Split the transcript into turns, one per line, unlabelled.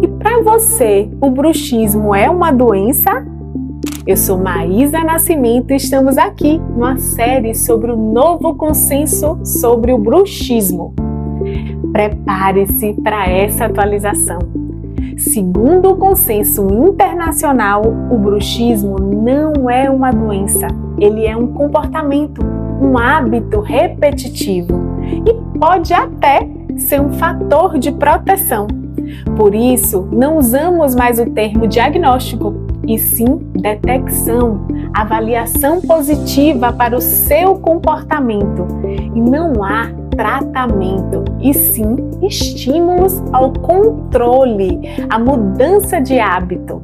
E para você, o bruxismo é uma doença? Eu sou Maísa Nascimento e estamos aqui numa série sobre o novo consenso sobre o bruxismo. Prepare-se para essa atualização. Segundo o consenso internacional, o bruxismo não é uma doença, ele é um comportamento, um hábito repetitivo e pode até ser um fator de proteção. Por isso, não usamos mais o termo diagnóstico, e sim detecção, avaliação positiva para o seu comportamento. E não há tratamento, e sim estímulos ao controle, à mudança de hábito.